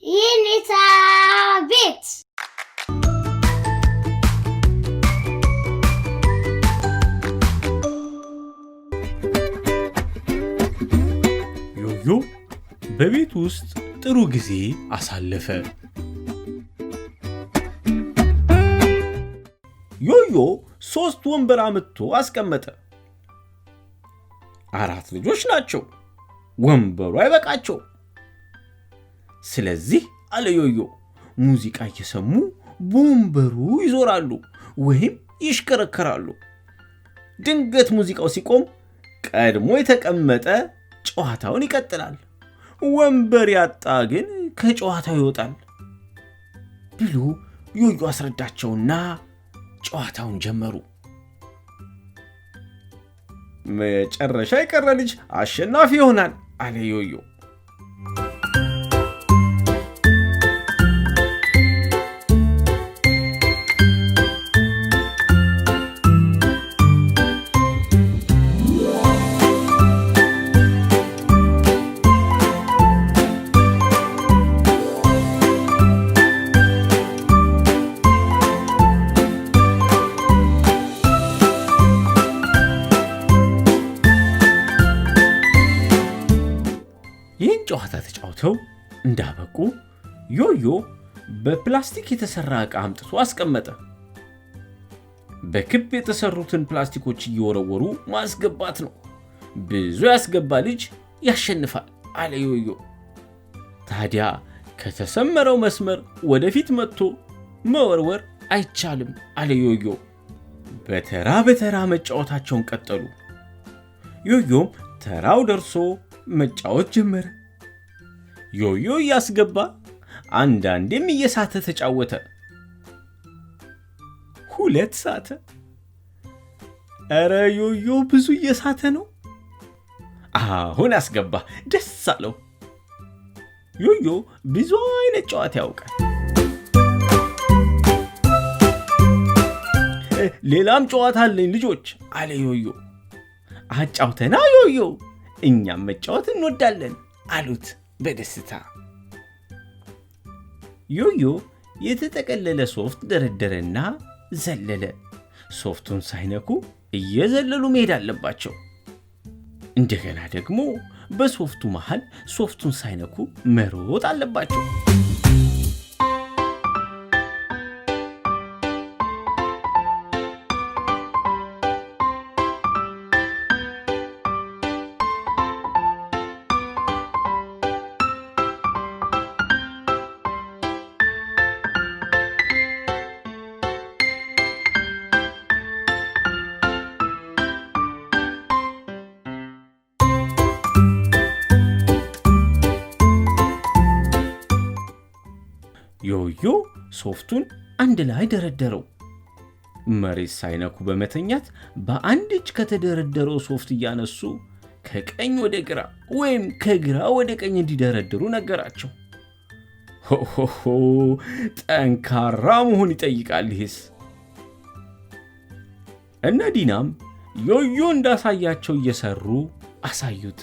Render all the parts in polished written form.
Yeneta Bet. ዮዮ በቤት ውስጥ ጥሩ ጊዜ አሳለፈ። ዮዮ 3 ወንበር አምጥቶ አስቀመጠ። 4 ልጆች ናቸው። ወንበሩ አይበቃቸው። ስለዚህ አለ ዮዮ ሙዚቃ እየሰሙ በወንበሩ ይዞራሉ ወይም ይሽከረከራሉ። ድንገት ሙዚቃው ሲቆም ቀድሞ የተቀመጠ ጨዋታውን ይቀጥላል። ወንበር ያጣ ግን ከጨዋታው ይወጣል ብሎ ዮዮ አስረዳቸውና ጨዋታውን ጀመሩ። መጨረሻ የቀረ ልጅ አሸናፊ ይሆናል አለ ዮዮ። ይህን ጨዋታ ተጫውተው እንዳበቁ ዮዮ በፕላስቲክ የተሰራ ዕቃ አምጥቶ አስቀመጠ። በክብ የተሰሩትን ፕላስቲኮች እየወረወሩ ማስገባት ነው። ብዙ ያስገባ ልጅ ያሸንፋል አለ ዮዮ። ታዲያ ከተሰመረው መስመር ወደፊት መጥቶ መወርወር አይቻልም አለ ዮዮ። በተራ በተራ መጫወታቸውን ቀጠሉ። ዮዮም ተራው ደርሶ መጫወት ጀመረ። ዮዮ እያስገባ አንዳንዴም እየሳተ ተጫወተ። 2 ሳተ። ኧረ ዮዮ ብዙ እየሳተ ነው። አሁን አስገባ። ደስ አለው። ዮዮ ብዙ አይነት ጨዋታ ያውቃል። ሌላም ጨዋታ አለኝ ልጆች አለ ዮዮ። አጫውተና ዮዮ፣ እኛም መጫወት እንወዳለን አሉት በደስታ። ዮዮ የተጠቀለለ ሶፍት ደረደረና ዘለለ። ሶፍቱን ሳይነኩ እየዘለሉ መሄድ አለባቸው። እንደገና ደግሞ በሶፍቱ መሃል ሶፍቱን ሳይነኩ መሮጥ አለባቸው። ዮዮ ሶፍቱን አንድ ላይ ደረደረው። መሬት ሳይነኩ በመተኛት በአንድ እጅ ከተደረደረው ሶፍት እያነሱ ከቀኝ ወደ ግራ ወይም ከግራ ወደ ቀኝ እንዲደረድሩ ነገራቸው። ሆሆሆ ጠንካራ መሆን ይጠይቃል ይህስ። እነ ዲናም ዮዮ እንዳሳያቸው እየሰሩ አሳዩት።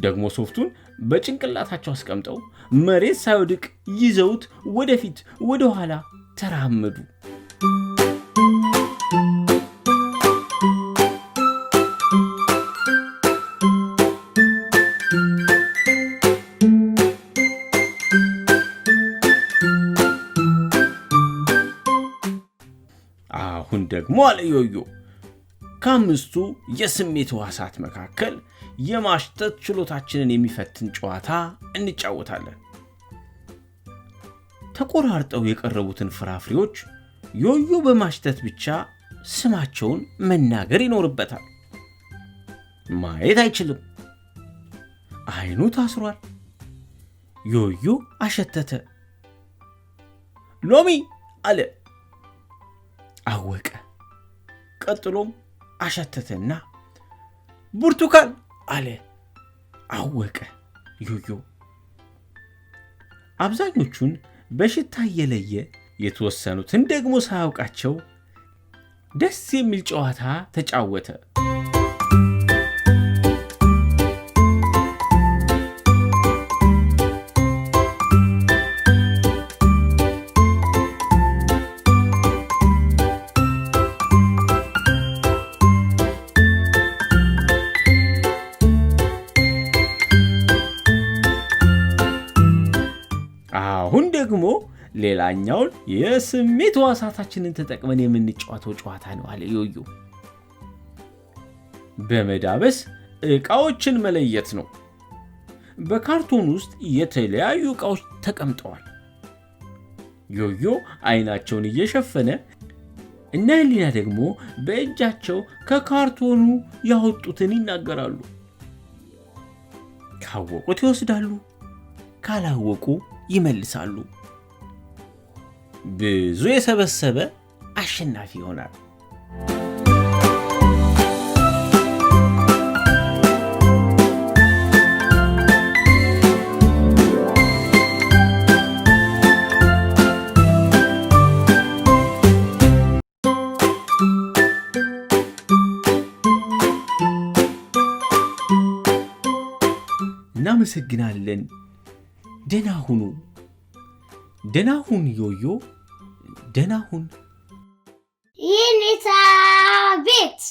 ደግሞ ሶፍቱን በጭንቅላታቸው አስቀምጠው መሬት ሳይወድቅ ይዘውት ወደፊት ወደ ኋላ ተራመዱ። አሁን ደግሞ አለ ዮዮ ከአምስቱ የስሜት ሕዋሳት መካከል የማሽተት ችሎታችንን የሚፈትን ጨዋታ እንጫወታለን። ተቆራርጠው የቀረቡትን ፍራፍሬዎች ዮዮ በማሽተት ብቻ ስማቸውን መናገር ይኖርበታል። ማየት አይችልም። አይኑ ታስሯል። ዮዮ አሸተተ። ሎሚ አለ። አወቀ። ቀጥሎም አሸተተና ብርቱካን አለ። አወቀ ዮዮ። አብዛኞቹን በሽታ የለየ የተወሰኑትን ደግሞ ሳያውቃቸው ደስ የሚል ጨዋታ ተጫወተ። አሁን ደግሞ ሌላኛውን የስሜት ሕዋሳታችንን ተጠቅመን የምንጫወተው ጨዋታ ነው አለ ዮዮ። በመዳበስ ዕቃዎችን መለየት ነው። በካርቶን ውስጥ የተለያዩ ዕቃዎች ተቀምጠዋል። ዮዮ አይናቸውን እየሸፈነ እና ህሊና ደግሞ በእጃቸው ከካርቶኑ ያወጡትን ይናገራሉ። ካወቁት ይወስዳሉ፣ ካላወቁ ይመልሳሉ። ብዙ የሰበሰበ አሸናፊ ይሆናል። እናመሰግናለን። ደህና ሁኑ። ደህና ሁን ዮዮ። ደህና ሁን። የኔታ ቤት